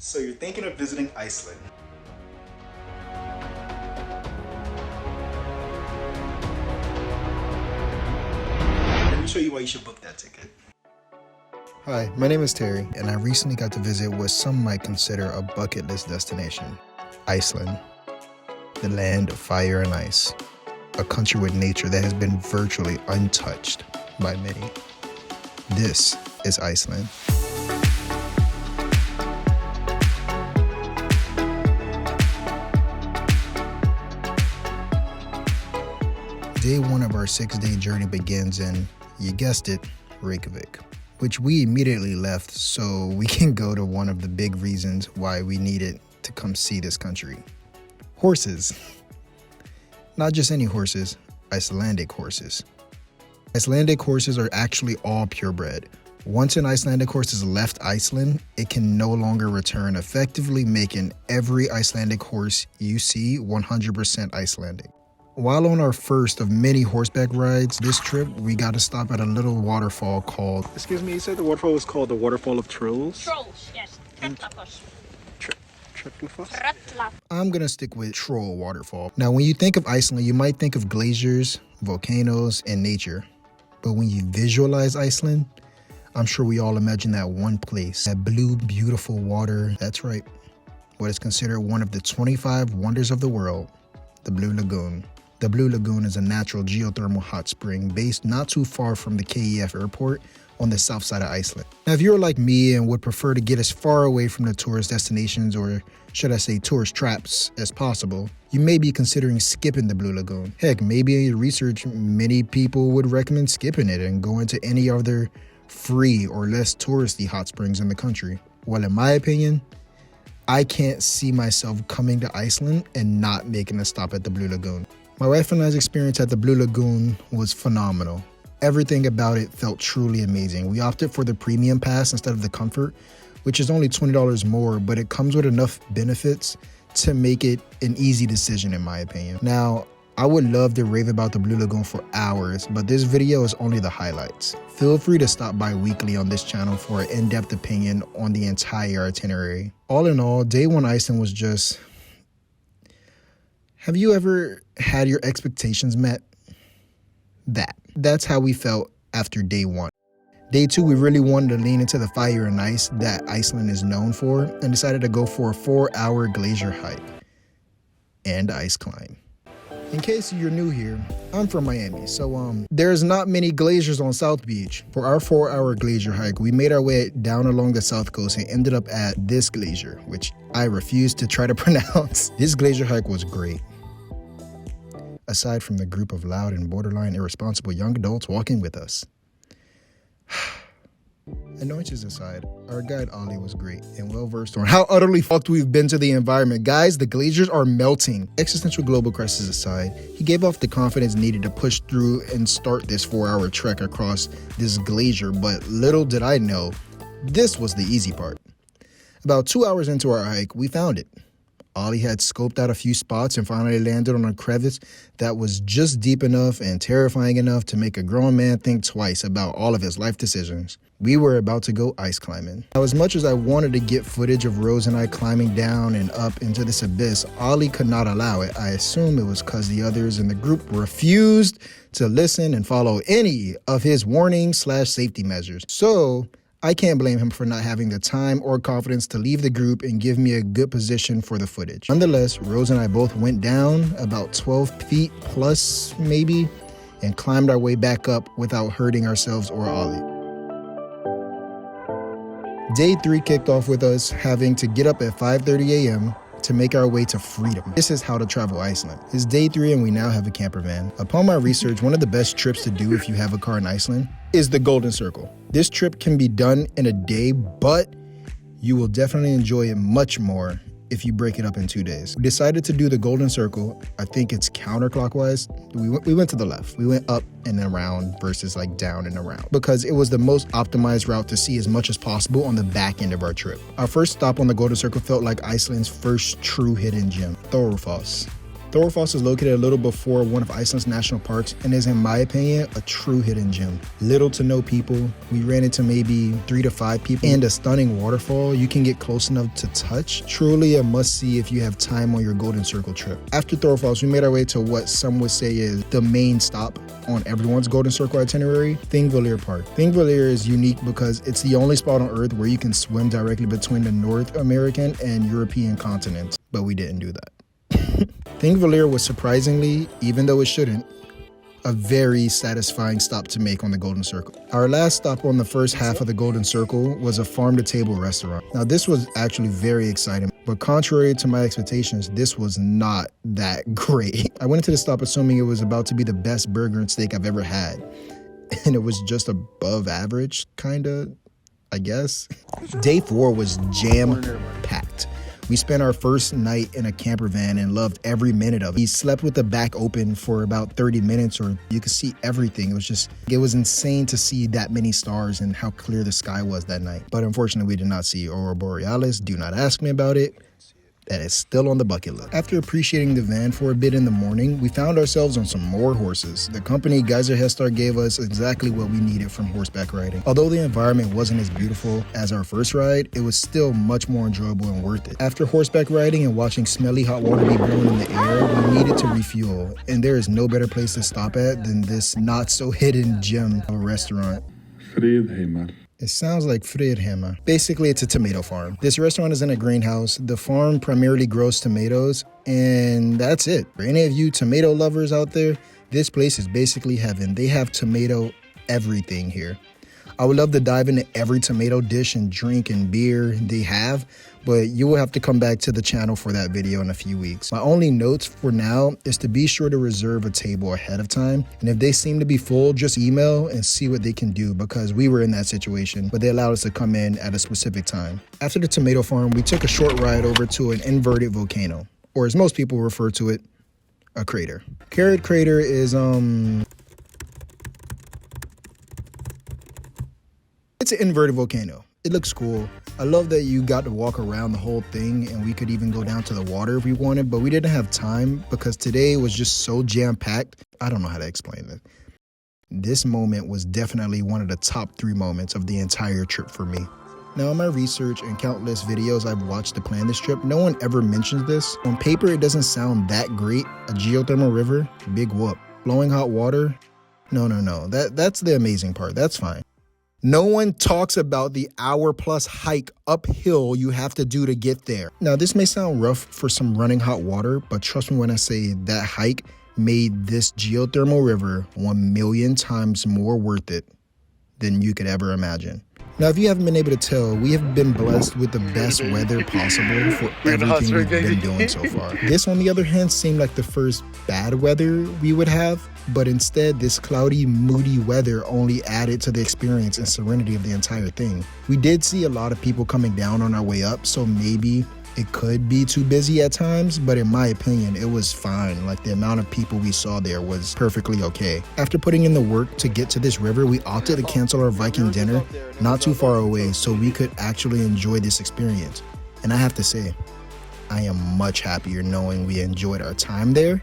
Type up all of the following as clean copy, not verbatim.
So you're thinking of visiting Iceland. Let me show you why you should book that ticket. Hi, my name is Terry, and I recently got to visit what some might consider a bucket list destination, Iceland. The land of fire and ice, a country with nature that has been virtually untouched by many. This is Iceland. Day one of our 6-day journey begins in, you guessed it, Reykjavik, which we immediately left so we can go to one of the big reasons why we needed to come see this country. Horses. Not just any horses, Icelandic horses. Icelandic horses are actually all purebred. Once an Icelandic horse has left Iceland, it can no longer return, effectively making every Icelandic horse you see 100% Icelandic. While on our first of many horseback rides this trip, we got to stop at a little waterfall called... Excuse me, you said the waterfall was called the Waterfall of Trolls? Trolls, yes. Tröllafoss. Tröllafoss? I'm gonna stick with Troll Waterfall. Now, when you think of Iceland, you might think of glaciers, volcanoes, and nature. But when you visualize Iceland, I'm sure we all imagine that one place, that blue, beautiful water. That's right, what is considered one of the 25 wonders of the world, the Blue Lagoon. The Blue Lagoon is a natural geothermal hot spring based not too far from the KEF airport on the south side of Iceland. Now, if you're like me and would prefer to get as far away from the tourist destinations, or should I say tourist traps, as possible, you may be considering skipping the Blue Lagoon. Heck, maybe in your research, many people would recommend skipping it and going to any other free or less touristy hot springs in the country. Well, in my opinion, I can't see myself coming to Iceland and not making a stop at the Blue Lagoon. My wife and I's experience at the Blue Lagoon was phenomenal. Everything about it felt truly amazing. We opted for the premium pass instead of the comfort, which is only $20 more, but it comes with enough benefits to make it an easy decision in my opinion. Now, I would love to rave about the Blue Lagoon for hours, but this video is only the highlights. Feel free to stop by weekly on this channel for an in-depth opinion on the entire itinerary. All in all, day one Iceland was just... Have you ever had your expectations met? That's how we felt after day one. Day two, we really wanted to lean into the fire and ice that Iceland is known for and decided to go for a 4-hour glacier hike and ice climb. In case you're new here, I'm from Miami, so there's not many glaciers on South Beach. For our 4-hour glacier hike, we made our way down along the south coast and ended up at this glacier, which I refuse to try to pronounce. This glacier hike was great. Aside from the group of loud and borderline irresponsible young adults walking with us. Annoyances aside, our guide Ollie was great and well-versed on how utterly fucked we've been to the environment. Guys, the glaciers are melting. Existential global crisis aside, he gave off the confidence needed to push through and start this 4-hour trek across this glacier, but little did I know, this was the easy part. About 2 hours into our hike, we found it. Ollie had scoped out a few spots and finally landed on a crevice that was just deep enough and terrifying enough to make a grown man think twice about all of his life decisions. We were about to go ice climbing. Now, as much as I wanted to get footage of Rose and I climbing down and up into this abyss, Ollie could not allow it. I assume it was because the others in the group refused to listen and follow any of his warning/safety measures. So I can't blame him for not having the time or confidence to leave the group and give me a good position for the footage. Nonetheless, Rose and I both went down about 12 feet plus maybe and climbed our way back up without hurting ourselves or Ollie. Day 3 kicked off with us having to get up at 5:30 a.m. to make our way to freedom. This is how to travel Iceland. It's day 3 and we now have a camper van. Upon my research, one of the best trips to do if you have a car in Iceland is the Golden Circle. This trip can be done in a day, but you will definitely enjoy it much more if you break it up in 2 days. We decided to do the Golden Circle. I think it's counterclockwise. We went to the left. We went up and around versus like down and around because it was the most optimized route to see as much as possible on the back end of our trip. Our first stop on the Golden Circle felt like Iceland's first true hidden gem, Thorfoss. Thorfoss is located a little before one of Iceland's national parks and is, in my opinion, a true hidden gem. Little to no people. We ran into maybe 3 to 5 people, and a stunning waterfall you can get close enough to touch. Truly a must-see if you have time on your Golden Circle trip. After Thorfoss, we made our way to what some would say is the main stop on everyone's Golden Circle itinerary, Thingvellir Park. Thingvellir is unique because it's the only spot on Earth where you can swim directly between the North American and European continents, but we didn't do that. Thingvellir was surprisingly, even though it shouldn't, a very satisfying stop to make on the Golden Circle. Our last stop on the first half of the Golden Circle was a farm-to-table restaurant. Now this was actually very exciting, but contrary to my expectations, this was not that great. I went into the stop assuming it was about to be the best burger and steak I've ever had, and it was just above average, kinda, I guess. Day 4 was jam-packed. We spent our first night in a camper van and loved every minute of it. We slept with the back open for about 30 minutes, or you could see everything. It was insane to see that many stars and how clear the sky was that night. But unfortunately, we did not see Aurora Borealis. Do not ask me about it. That is still on the bucket list. After appreciating the van for a bit in the morning, we found ourselves on some more horses. The company Geyser Hestar gave us exactly what we needed from horseback riding. Although the environment wasn't as beautiful as our first ride, it was still much more enjoyable and worth it. After horseback riding and watching smelly hot water be blown in the air, we needed to refuel, and there is no better place to stop at than this not so hidden gem of a restaurant. Fridheimar. It sounds like Fridheimar. Basically, it's a tomato farm. This restaurant is in a greenhouse. The farm primarily grows tomatoes, and that's it. For any of you tomato lovers out there, this place is basically heaven. They have tomato everything here. I would love to dive into every tomato dish and drink and beer they have, but you will have to come back to the channel for that video in a few weeks. My only notes for now is to be sure to reserve a table ahead of time, and if they seem to be full, just email and see what they can do, because we were in that situation, but they allowed us to come in at a specific time. After the tomato farm, we took a short ride over to an inverted volcano, or as most people refer to it, a crater. Carrot Crater is it's an inverted volcano. It looks cool. I love that you got to walk around the whole thing, and we could even go down to the water if we wanted, but we didn't have time because today was just so jam-packed. I don't know how to explain it. This moment was definitely one of the top 3 moments of the entire trip for me. Now, in my research and countless videos I've watched to plan this trip, no one ever mentions this. On paper, it doesn't sound that great. A geothermal river, big whoop. Flowing hot water, no. That's the amazing part. That's fine. No one talks about the hour-plus hike uphill you have to do to get there. Now, this may sound rough for some running hot water, but trust me when I say that hike made this geothermal river 1,000,000 times more worth it than you could ever imagine. Now, if you haven't been able to tell, we have been blessed with the best weather possible for everything we've been doing so far. This, on the other hand, seemed like the first bad weather we would have, but instead, this cloudy, moody weather only added to the experience and serenity of the entire thing. We did see a lot of people coming down on our way up, so maybe it could be too busy at times, but in my opinion, it was fine. Like, the amount of people we saw there was perfectly okay. After putting in the work to get to this river, we opted to cancel our Viking dinner not too far away so we could actually enjoy this experience. And I have to say, I am much happier knowing we enjoyed our time there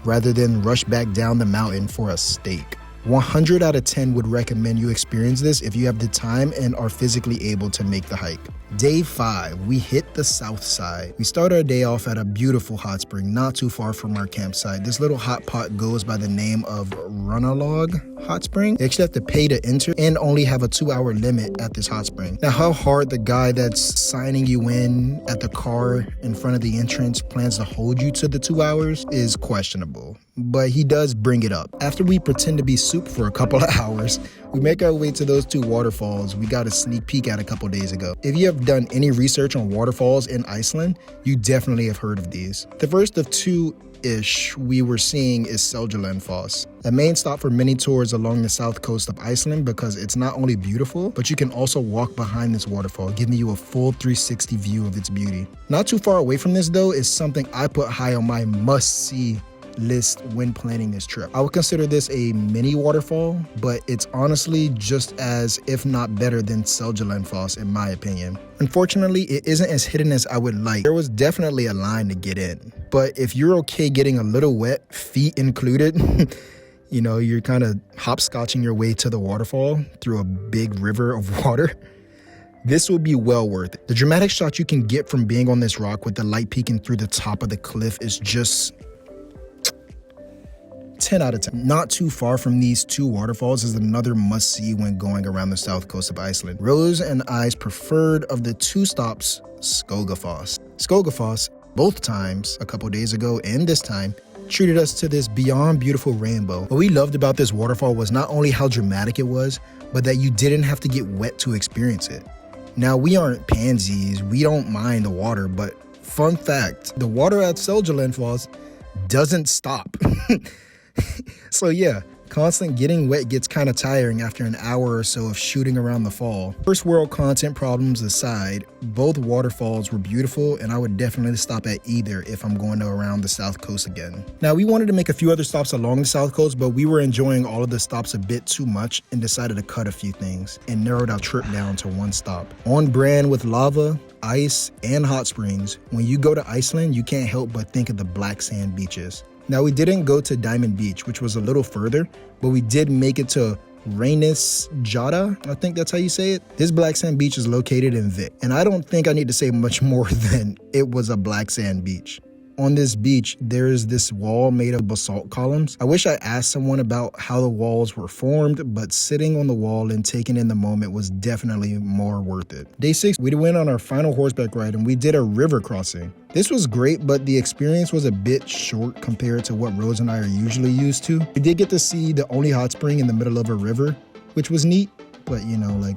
rather than rush back down the mountain for a steak. 100 out of 10 would recommend you experience this if you have the time and are physically able to make the hike. Day 5, we hit the south side. We start our day off at a beautiful hot spring not too far from our campsite. This little hot pot goes by the name of Runalog Hot Spring. You actually have to pay to enter and only have a 2-hour limit at this hot spring. Now, how hard the guy that's signing you in at the car in front of the entrance plans to hold you to the 2 hours is questionable, but he does bring it up. After we pretend to be soup for a couple of hours, we make our way to those 2 waterfalls we got a sneak peek at a couple days ago. If you have done any research on waterfalls in Iceland, you definitely have heard of these. The first of 2-ish we were seeing is Seljalandsfoss, a main stop for many tours along the south coast of Iceland because it's not only beautiful, but you can also walk behind this waterfall, giving you a full 360 view of its beauty. Not too far away from this though is something I put high on my must-see list when planning this trip. I would consider this a mini waterfall, but it's honestly just as, if not better than Seljalandsfoss in my opinion. Unfortunately, it isn't as hidden as I would like. There was definitely a line to get in, but if you're okay getting a little wet, feet included, you know, you're kind of hopscotching your way to the waterfall through a big river of water, this will be well worth it. The dramatic shot you can get from being on this rock with the light peeking through the top of the cliff is just 10 out of 10. Not too far from these two waterfalls is another must-see when going around the south coast of Iceland. Rose and I's preferred of the two stops, Skogafoss. Skogafoss, both times, a couple days ago and this time, treated us to this beyond beautiful rainbow. What we loved about this waterfall was not only how dramatic it was, but that you didn't have to get wet to experience it. Now, we aren't pansies, we don't mind the water, but fun fact, the water at Seljalandsfoss doesn't stop. So yeah, constant getting wet gets kind of tiring after an hour or so of shooting around the fall. First world content problems aside, both waterfalls were beautiful and I would definitely stop at either if I'm going to around the south coast again. Now, we wanted to make a few other stops along the south coast, but we were enjoying all of the stops a bit too much and decided to cut a few things and narrowed our trip down to one stop. On brand with lava, ice, and hot springs, when you go to Iceland, you can't help but think of the black sand beaches. Now, we didn't go to Diamond Beach, which was a little further, but we did make it to Reynisfjara, I think that's how you say it. This black sand beach is located in Vik, and I don't think I need to say much more than it was a black sand beach. On this beach, there is this wall made of basalt columns. I wish I asked someone about how the walls were formed, but sitting on the wall and taking in the moment was definitely more worth it. Day 6, we went on our final horseback ride and we did a river crossing. This was great, but the experience was a bit short compared to what Rose and I are usually used to. We did get to see the only hot spring in the middle of a river, which was neat, but you know, like,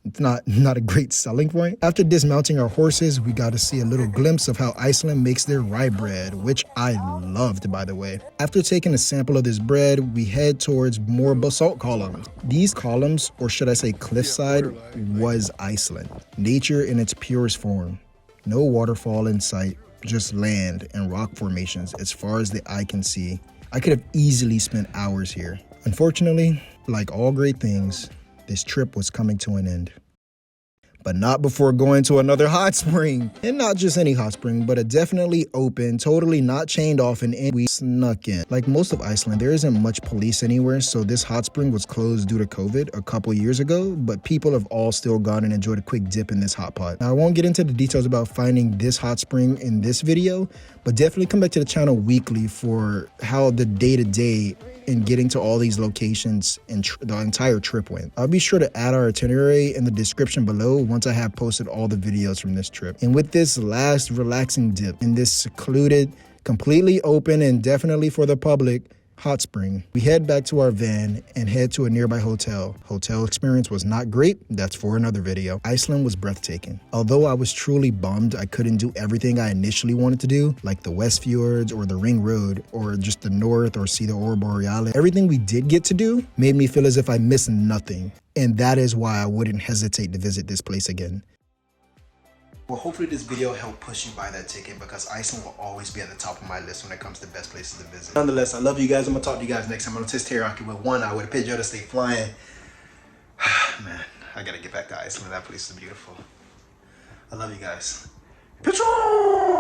it's not a great selling point. After dismounting our horses, we got to see a little glimpse of how Iceland makes their rye bread, which I loved, by the way. After taking a sample of this bread, we head towards more basalt columns. These columns, or should I say cliffside, was Iceland. Nature in its purest form. No waterfall in sight, just land and rock formations as far as the eye can see. I could have easily spent hours here. Unfortunately, like all great things, this trip was coming to an end. But not before going to another hot spring. And not just any hot spring, but a definitely open, totally not chained off, and we snuck in. Like most of Iceland, there isn't much police anywhere, so this hot spring was closed due to COVID a couple years ago, but people have all still gone and enjoyed a quick dip in this hot pot. Now, I won't get into the details about finding this hot spring in this video, but definitely come back to the channel weekly for how the day-to-day in getting to all these locations and the entire trip went. I'll be sure to add our itinerary in the description below once I have posted all the videos from this trip. And with this last relaxing dip in this secluded, completely open and definitely for the public hot spring, we head back to our van and head to a nearby hotel. Hotel experience was not great, that's for another video. Iceland was breathtaking. Although I was truly bummed I couldn't do everything I initially wanted to do, like the West Fjords or the Ring Road, or just the north or see the Aurora Borealis, everything we did get to do made me feel as if I missed nothing. And that is why I wouldn't hesitate to visit this place again. Well, hopefully this video helped push you buy that ticket, because Iceland will always be at the top of my list when it comes to best places to visit. Nonetheless, I love you guys. I'm gonna talk to you guys next time on Terryaki with one eye with a Pidgeotto stay flying. Man, I gotta get back to Iceland. That place is beautiful. I love you guys. Pidgeotto!